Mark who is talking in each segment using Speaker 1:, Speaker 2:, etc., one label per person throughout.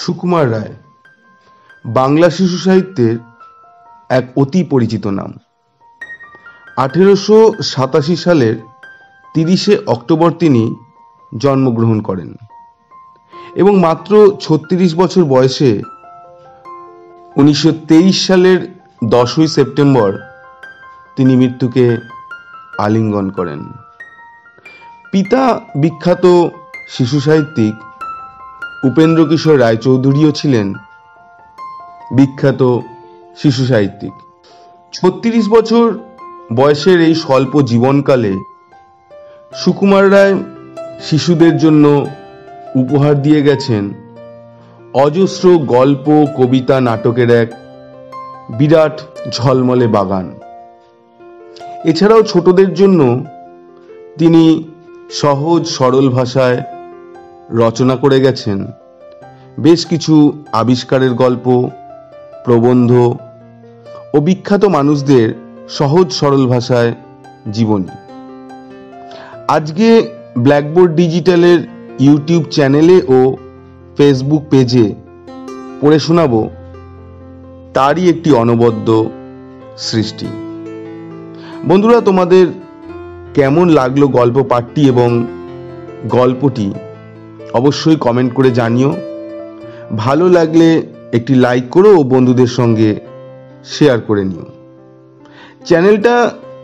Speaker 1: সুকুমার রায় বাংলা শিশু সাহিত্যের এক অতি পরিচিত নাম। 1887 সালের 30শে অক্টোবর তিনি জন্মগ্রহণ করেন এবং মাত্র 36 বছর বয়সে 1923 সালের 10ই সেপ্টেম্বর তিনি মৃত্যুকে আলিঙ্গন করেন। পিতা বিখ্যাত শিশু সাহিত্যিক উপেন্দ্র কিশোর রায়চৌধুরীও ছিলেন বিখ্যাত শিশু সাহিত্যিক। 36 বছর বয়সের এই স্বল্প জীবনকালে সুকুমার রায় শিশুদের জন্য উপহার দিয়ে গেছেন অজস্র গল্প, কবিতা, নাটকের এক বিরাট ঝলমলে বাগান। এছাড়াও ছোটদের জন্য তিনি সহজ সরল ভাষায় রচনা করে গেছেন বেশ কিছু আবিষ্কারের গল্প, প্রবন্ধ ও বিখ্যাত মানুষদের সহজ সরল ভাষায় জীবনী। আজকে ব্ল্যাকবোর্ড ডিজিটালের ইউটিউব চ্যানেলে ও ফেসবুক পেজে পড়ে শোনাব তারই একটি অনবদ্য সৃষ্টি। বন্ধুরা, তোমাদের কেমন লাগলো গল্প পাঠটি এবং গল্পটি অবশ্যই কমেন্ট করে জানিও। ভালো লাগলে একটি লাইক করো ও বন্ধুদের সঙ্গে শেয়ার করে নিও। চ্যানেলটা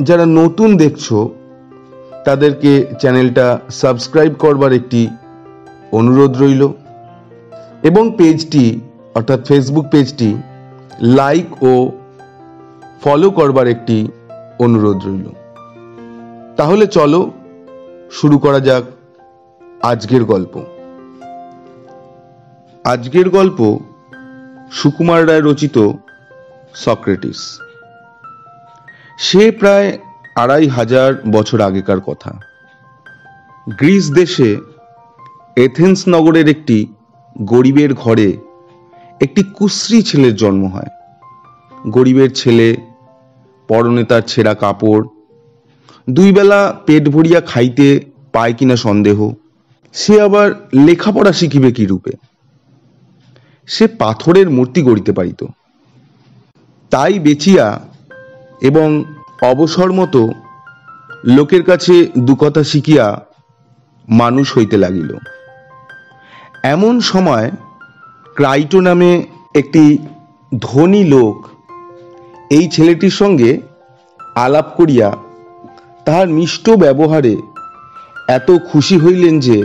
Speaker 1: যারা নতুন দেখছো তাদেরকে চ্যানেলটা সাবস্ক্রাইব করবার একটি অনুরোধ রইল এবং পেজটি অর্থাৎ ফেসবুক পেজটি লাইক ও ফলো করবার একটি অনুরোধ রইল। তাহলে চলো শুরু করা যাক আজকের গল্প। আজকের গল্প সুকুমার রায় রচিত সক্রেটিস। সে প্রায় 2500 বছর আগেকার কথা। গ্রিস দেশে এথেন্স নগরের একটি গরিবের ঘরে একটি কুশ্রী ছেলের জন্ম হয়। গরিবের ছেলে, পরনে তার ছেঁড়া কাপড়, 2 বেলা পেট ভরিয়া খাইতে পায় কিনা সন্দেহ। সে আবার লেখাপড়া শিখিবে কি রূপে? সে পাথরের মূর্তি গড়িতে পারিত। তাই বেচিয়া এবং অবসর মতো লোকের কাছে 2 কথা শিখিয়া মানুষ হইতে লাগিল। এমন সময় ক্রাইটো নামে একটি ধনী লোক এই ছেলেটির সঙ্গে আলাপ করিয়া তাহার মিষ্ট ব্যবহারে এত খুশি হইলেন যে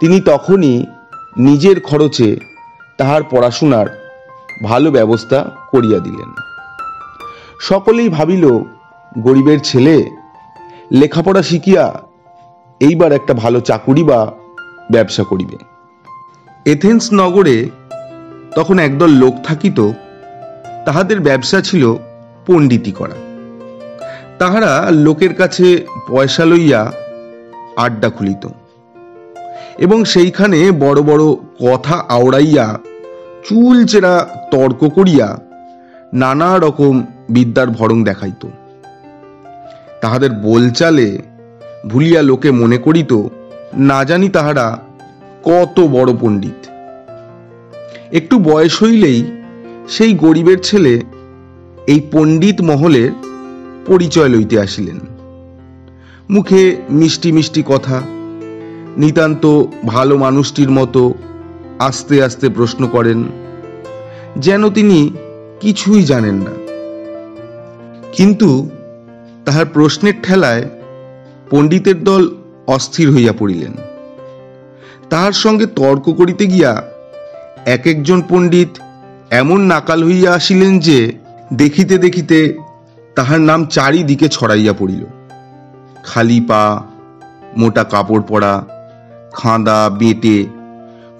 Speaker 1: তিনি তখনই নিজের খরচে তাহার পড়াশোনার ভালো ব্যবস্থা করিয়া দিলেন। সকলেই ভাবিল গরিবের ছেলে লেখাপড়া শিখিয়া এইবার একটা ভালো চাকুরি বা ব্যবসা করিবে। এথেন্স নগরে তখন একদল লোক থাকিত, তাহাদের ব্যবসা ছিল পণ্ডিতি করা। তাহারা লোকের কাছে পয়সা লইয়া আড্ডা খুলিত এবং সেইখানে বড় বড় কথা আওড়াইয়া চুলচেরা তর্ক করিয়া নানা রকম বিদ্যার ভরং দেখাইত। তাহাদের বলচালে ভুলিয়া লোকে মনে করিত না জানি তাহারা কত বড় পণ্ডিত। একটু বয়স হইলেই সেই গরিবের ছেলে এই পণ্ডিত মহলের পরিচয় লইতে আসিলেন। মুখে মিষ্টি মিষ্টি কথা, নিতান্ত ভালো মানুষটির মতো আস্তে আস্তে প্রশ্ন করেন, যেন তিনি কিছুই জানেন না। কিন্তু তাহার প্রশ্নের ঠেলায় পণ্ডিতের দল অস্থির হইয়া পড়িলেন। তাহার সঙ্গে তর্ক করিতে গিয়া এক একজন পণ্ডিত এমন নাকাল হইয়া আসিলেন যে দেখিতে দেখিতে তাহার নাম চারিদিকে ছড়াইয়া পড়িল। খালি পা, মোটা কাপড় পরা, খাঁদা, বেঁটে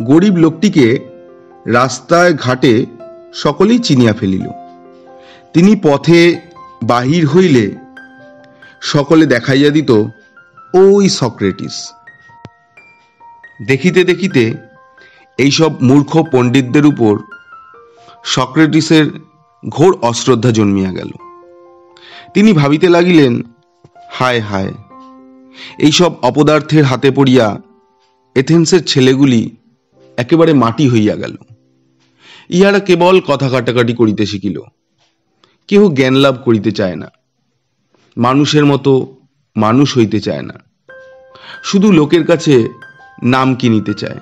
Speaker 1: গরিব লোকটিকে রাস্তায় ঘাটে সকলেই চিনিয়া ফেলিল। তিনি পথে বাহির হইলে সকলে দেখাইয়া দিত ওই সক্রেটিস। দেখিতে দেখিতে এইসব মূর্খ পণ্ডিতদের উপর সক্রেটিসের ঘোর অশ্রদ্ধা জন্মিয়া গেল। তিনি ভাবিতে লাগিলেন, হায় হায়, এইসব অপদার্থের হাতে পড়িয়া এথেন্সের ছেলেগুলি একেবারে মাটি হইয়া গেল। ইহারা কেবল কথা কাটাকাটি করিতে শিখিল, কেহ জ্ঞান লাভ করিতে চায় না, মানুষের মতো মানুষ হইতে চায় না, শুধু লোকের কাছে নাম কিনিতে চায়,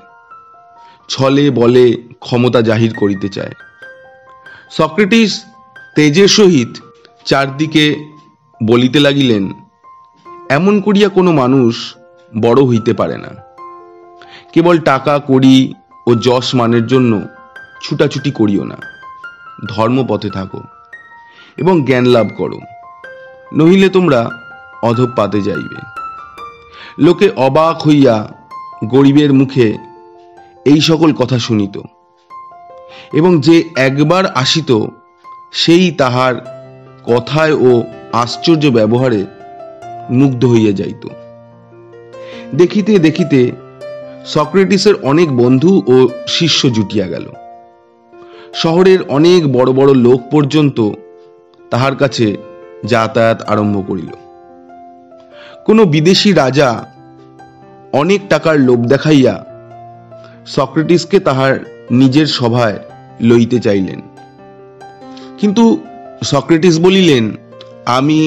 Speaker 1: ছলে বলে ক্ষমতা জাহির করিতে চায়। সক্রেটিস তেজের সহিত চারদিকে বলিতে লাগিলেন, এমন করিয়া কোনো মানুষ বড় হইতে পারে না। কেবল টাকা কড়ি ও যশ মানের জন্য ছুটাছুটি করিও না, ধর্মপথে থাকো এবং জ্ঞান লাভ করো, নহিলে তোমরা অধঃপাতে যাইবে। লোকে অবাক হইয়া গরিবের মুখে এই সকল কথা শুনিত, এবং যে একবার আসিত সেই তাহার কথায় ও আশ্চর্য ব্যবহারে মুগ্ধ হইয়া যাইত। দেখিতে দেখিতে সক্রেটিসের অনেক বন্ধু ও শিষ্য জুটিয়া গেল। শহরের অনেক বড় বড় লোক পর্যন্ত তাহার কাছে যাতায়াত আরম্ভ করিল। কোনো বিদেশি রাজা অনেক টাকার লোভ দেখাইয়া সক্রেটিসকে তাহার নিজের সভায় লইতে চাইলেন, কিন্তু সক্রেটিস বলিলেন, আমি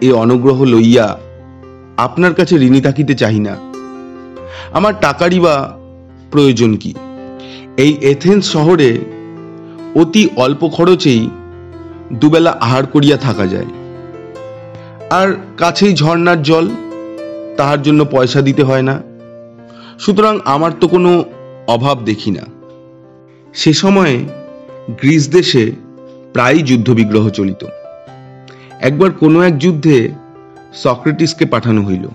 Speaker 1: এ অনুগ্রহ লইয়া আপনার কাছে ঋণী থাকিতে চাহি না, আমার টাকারই বা প্রয়োজন কি? এই এথেন্স শহরে অতি অল্প খরচেই দুবেলা আহার করিয়া থাকা যায়, আর কাছেই ঝর্ণার জল, তাহার জন্য পয়সা দিতে হয় না, সুতরাং আমার তো কোনো অভাব দেখি না। সে সময়ে গ্রিস দেশে প্রায় যুদ্ধবিগ্রহ চলিত। একবার কোনো এক যুদ্ধে সক্রেটিসকে পাঠানো হইল।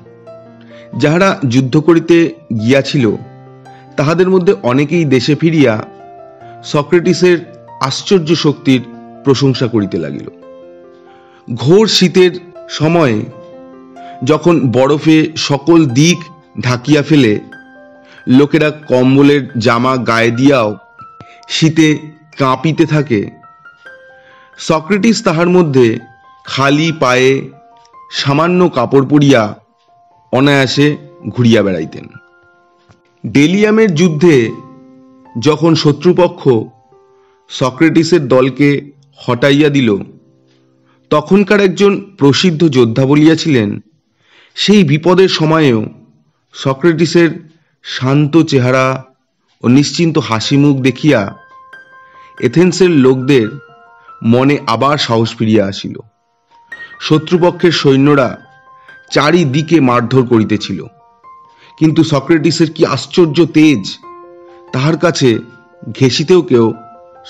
Speaker 1: যাহারা যুদ্ধ করিতে গিয়াছিল তাহাদের মধ্যে অনেকেই দেশে ফিরিয়া সক্রেটিসের আশ্চর্য শক্তির প্রশংসা করিতে লাগিল। ঘোর শীতের সময়ে যখন বরফে সকল দিক ঢাকিয়া ফেলে লোকেরা কম্বলের জামা গায়ে দিয়াও শীতে কাঁপিতে থাকে, সক্রেটিস তাহার মধ্যে খালি পায়ে সামান্য কাপড় পরিয়া অনায়াসে ঘুরিয়া বেড়াইতেন। ডেলিয়ামের যুদ্ধে যখন শত্রুপক্ষ সক্রেটিসের দলকে হটাইয়া দিল, তখনকার একজন প্রসিদ্ধ যোদ্ধা বলিয়াছিলেন, সেই বিপদের সময়েও সক্রেটিসের শান্ত চেহারা ও নিশ্চিন্ত হাসি মুখ দেখিয়া এথেন্সের লোকদের মনে আবার সাহস ফিরিয়া আসিল। শত্রুপক্ষের সৈন্যরা চারিদিকে মারধর করিতেছিল, কিন্তু সক্রেটিসের কি আশ্চর্য তেজ, তাহার কাছে ঘেঁষিতেও কেউ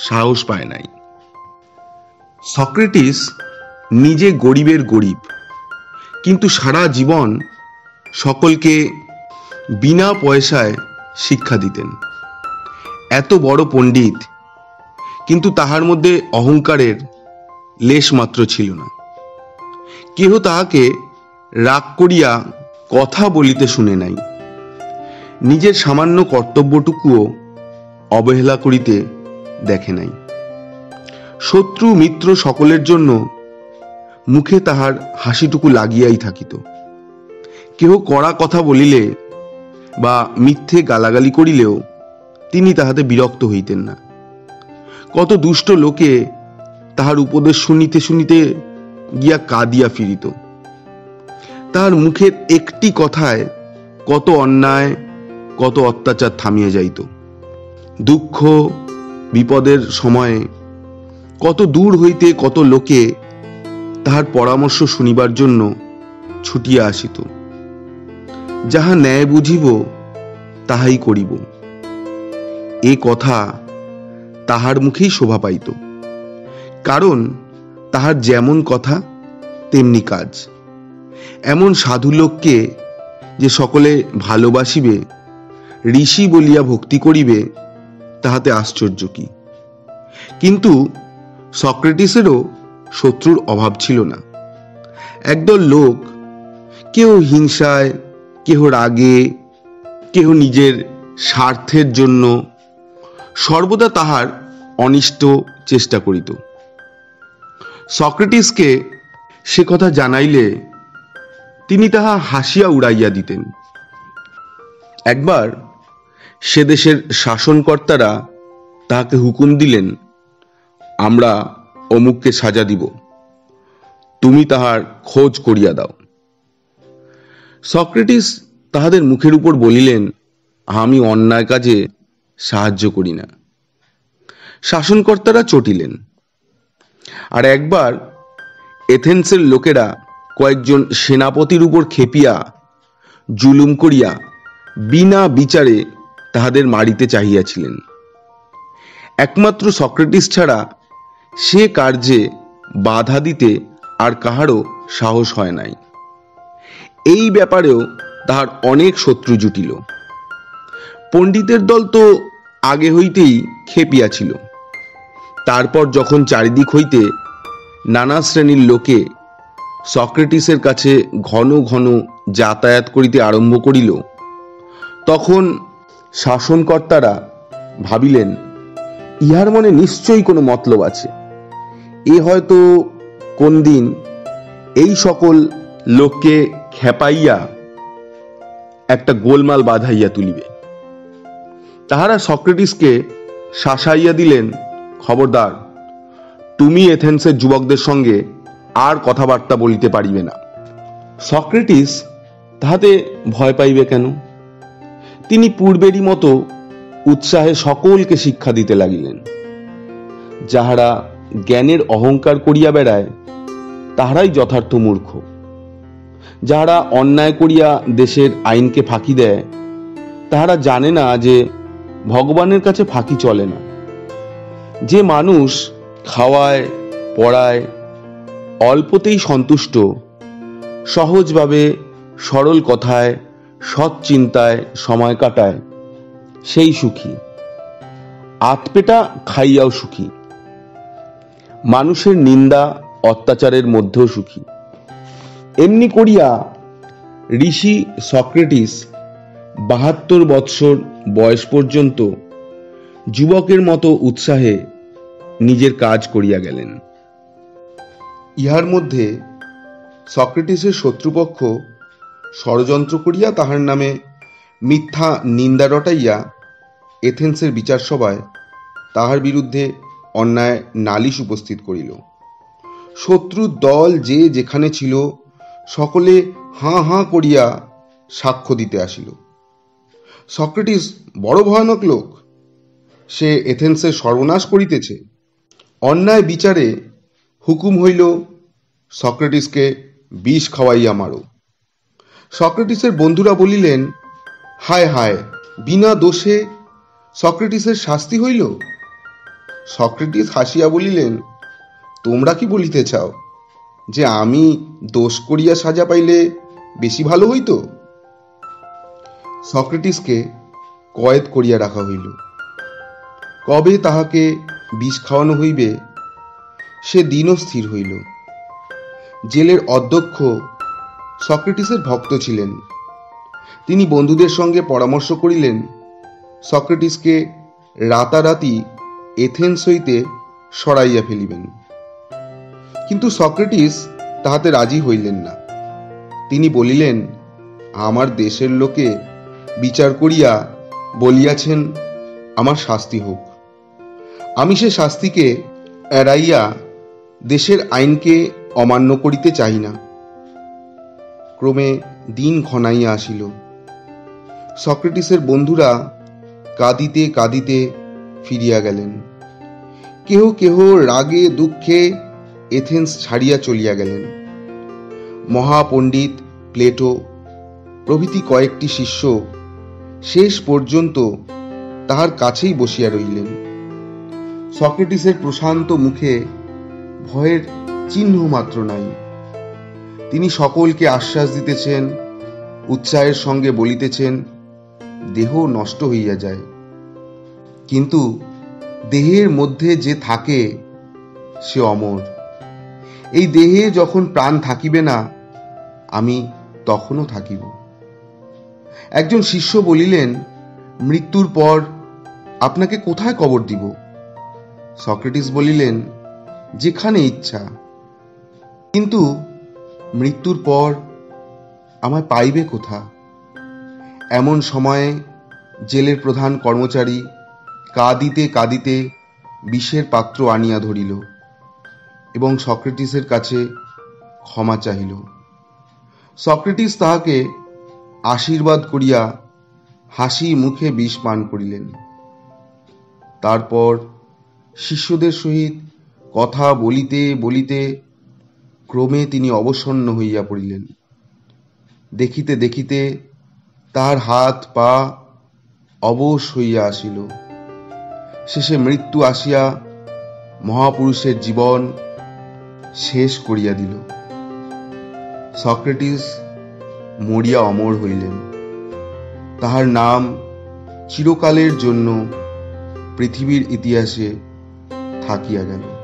Speaker 1: সাহস পায় নাই। সক্রেটিস নিজে গরিবের গরিব, কিন্তু সারা জীবন সকলকে বিনা পয়সায় শিক্ষা দিতেন। এত বড় পণ্ডিত, কিন্তু তাহার মধ্যে অহংকারের লেশ মাত্র ছিল না। কেহ তাহাকে রাগ করিয়া কথা বলিতে শুনে নাই, নিজের সামান্য কর্তব্যটুকুও অবহেলা করিতে দেখে নাই। শত্রু মিত্র সকলের জন্য মুখে তাহার হাসিটুকু লাগিয়াই থাকিত। কেহ কড়া কথা বলিলে বা মিথ্যে গালাগালি করিলেও তিনি তাহাতে বিরক্ত হইতেন না। কত দুষ্ট লোকে তাহার উপদেশ শুনিতে শুনিতে গিয়া কাঁদিয়া ফিরিত। তাহার মুখের একটি কথায় কত অন্যায়, কত অত্যাচার থামিয়া যাইত। দুঃখ বিপদের সময়ে কত দূর হইতে কত লোকে তাহার পরামর্শ শুনিবার জন্য ছুটিয়া আসিত। যাহা ন্যায় বুঝিব তাহাই করিব, এ কথা তাহার মুখেই শোভা পাইত, কারণ তাহার যেমন কথা তেমনি কাজ। এমন সাধু লোককে যে সকলে ভালোবাসিবে, ঋষি বলিয়া ভক্তি করিবে, তাহাতে আশ্চর্য কি? কিন্তু সক্রেটিসেরও শত্রুর অভাব ছিল না। একদল লোক, কেহ হিংসায়, কেহ রাগে, কেহ নিজের স্বার্থের জন্য সর্বদা তাহার অনিষ্ট চেষ্টা করিত। সক্রেটিসকে সে কথা জানাইলে তিনি তাহা হাসিয়া উড়াইয়া দিতেন। একবার সে দেশের শাসনকর্তারা তাহাকে হুকুম দিলেন, আমরা অমুককে সাজা দিব, তুমি তাহার খোঁজ করিয়া দাও। সক্রেটিস তাহাদের মুখের উপর বলিলেন, আমি অন্যায় কাজে সাহায্য করি না। শাসনকর্তারা চটিলেন। আর একবার এথেন্সের লোকেরা কয়েকজন সেনাপতির উপর খেপিয়া জুলুম করিয়া বিনা বিচারে তাহাদের মারিতে চাহিয়াছিলেন। একমাত্র সক্রেটিস ছাড়া সে কার্যে বাধা দিতে আর কাহারও সাহস হয় নাই। এই ব্যাপারেও তাহার অনেক শত্রু জুটিল। পণ্ডিতের দল তো আগে হইতেই খেপিয়াছিল। তারপর যখন চারিদিক হইতে নানা শ্রেণীর লোকে সক্রেটিসের কাছে ঘন ঘন যাতায়াত করিতে আরম্ভ করিল, তখন শাসনকর্তারা ভাবিলেন, ইহার মনে নিশ্চয়ই কোনো মতলব আছে। এ হয়তো কোন দিন এই সকল লোককে খেপাইয়া একটা গোলমাল বাঁধাইয়া তুলিবে। তাহারা সক্রেটিসকে শাসাইয়া দিলেন, খবরদার, তুমি এথেন্সের যুবকদের সঙ্গে আর কথাবার্তা বলিতে পারিবে না। সক্রেটিস তাহাতে ভয় পাইবে কেন? তিনি পূর্বেরই মতো উৎসাহে সকলকে শিক্ষা দিতে লাগিলেন। যাহারা জ্ঞানের অহংকার করিয়া বেড়ায় তাহারাই যথার্থ মূর্খ। যাহারা অন্যায় করিয়া দেশের আইনকে ফাঁকি দেয় তাহারা জানে না যে ভগবানের কাছে ফাঁকি চলে না। যে মানুষ খাওয়ায়, পড়ায়, অল্পতেই সন্তুষ্ট, সহজভাবে সরল কথায়, সৎ চিন্তায় সময় কাটায়, সেই সুখী। আতপেটা খাইয়াও সুখী। মানুষের নিন্দা অত্যাচারের মধ্যেও সুখী। এমনি করিয়া ঋষি সক্রেটিস ৭২ বৎসর বয়স পর্যন্ত যুবকের মতো উৎসাহে নিজের কাজ করিয়া গেলেন। ইহার মধ্যে সক্রেটিসের শত্রুপক্ষ ষড়যন্ত্র করিয়া তাহার নামে মিথ্যা নিন্দা রটাইয়া এথেন্সের বিচার সভায় তাহার বিরুদ্ধে অন্যায় নালিশ উপস্থিত করিল। শত্রুর দল যে যেখানে ছিল সকলে হাঁ হাঁ করিয়া সাক্ষ্য দিতে আসিল। সক্রেটিস বড় ভয়ানক লোক, সে এথেন্সের সর্বনাশ করিতেছে। অন্যায় বিচারে হুকুম হইল, সক্রেটিসকে বিষ খাওয়াইয়া মারো। সক্রেটিসের বন্ধুরা বলিলেন, হায় হায়, বিনা দোষে সক্রেটিসের শাস্তি হইল। সক্রেটিস হাসিয়া বলিলেন, তোমরা কি বলিতে চাও, যে আমি দোষ করিয়া সাজা পাইলে বেশি ভালো হইত? সক্রেটিসকে কয়েদ করিয়া রাখা হইল। কবে তাহাকে বিষ খাওয়ানো হইবে সে দিনও স্থির হইল। জেলের অধ্যক্ষ সক্রেটিসের ভক্ত ছিলেন। তিনি বন্ধুদের সঙ্গে পরামর্শ করিলেন, সক্রেটিসকে রাতারাতি এথেন্স হইতে সরাইয়া ফেলিবেন। কিন্তু সক্রেটিস তাহাতে রাজি হইলেন না। তিনি বলিলেন, আমার দেশের লোকে বিচার করিয়া বলিয়াছেন আমার শাস্তি হোক। আমি সে শাস্তিকে এড়াইয়া দেশের আইনকে অমান্য করিতে চাই না। ক্রমে দিন ঘনাইয়া আসিল। সক্রেটিসের বন্ধুরা কাঁদিতে কাঁদিতে ফিরিয়া গেলেন। কেহ কেহ রাগে দুঃখে এথেন্স ছাড়িয়া চলিয়া গেলেন। মহাপণ্ডিত প্লেটো প্রভৃতি কয়েকটি শিষ্য শেষ পর্যন্ত তাহার কাছেই বসিয়া রইলেন। সক্রেটিসের প্রশান্ত মুখে ভয়ের চিহ্ন মাত্র নাই। তিনি সকলকে আশ্বাস দিতেছেন, উৎসাহের সঙ্গে বলিতেছেন, দেহ নষ্ট হইয়া যায়, কিন্তু দেহের মধ্যে যে থাকে সে অমর। এই দেহে যখন প্রাণ থাকিবে না, আমি তখনও থাকিব। একজন শিষ্য বলিলেন, মৃত্যুর পর আপনাকে কোথায় কবর দিব? সক্রেটিস বলিলেন, যেখানে ইচ্ছা। কিন্তু মৃত্যুর পর আমায় পাইবে কোথা? এমন সময়ে জেলের প্রধান কর্মচারী কাঁদিতে কাঁদিতে বিষের পাত্র আনিয়া ধরিল এবং সক্রেটিসের কাছে ক্ষমা চাহিল। সক্রেটিস তাহাকে আশীর্বাদ করিয়া হাসি মুখে বিষ পান করিলেন। তারপর শিষ্যদের সহিত কথা বলিতে বলিতে ক্রমে তিনি অবসন্ন হইয়া পড়িলেন। দেখিতে দেখিতে তাহার হাত পা অবশ হইয়া আসিল। শেষে মৃত্যু আসিয়া মহাপুরুষের জীবন শেষ করিয়া দিল। সক্রেটিস মরিয়া অমর হইলেন। তাহার নাম চিরকালের জন্য পৃথিবীর ইতিহাসে থাকিয়া গেল।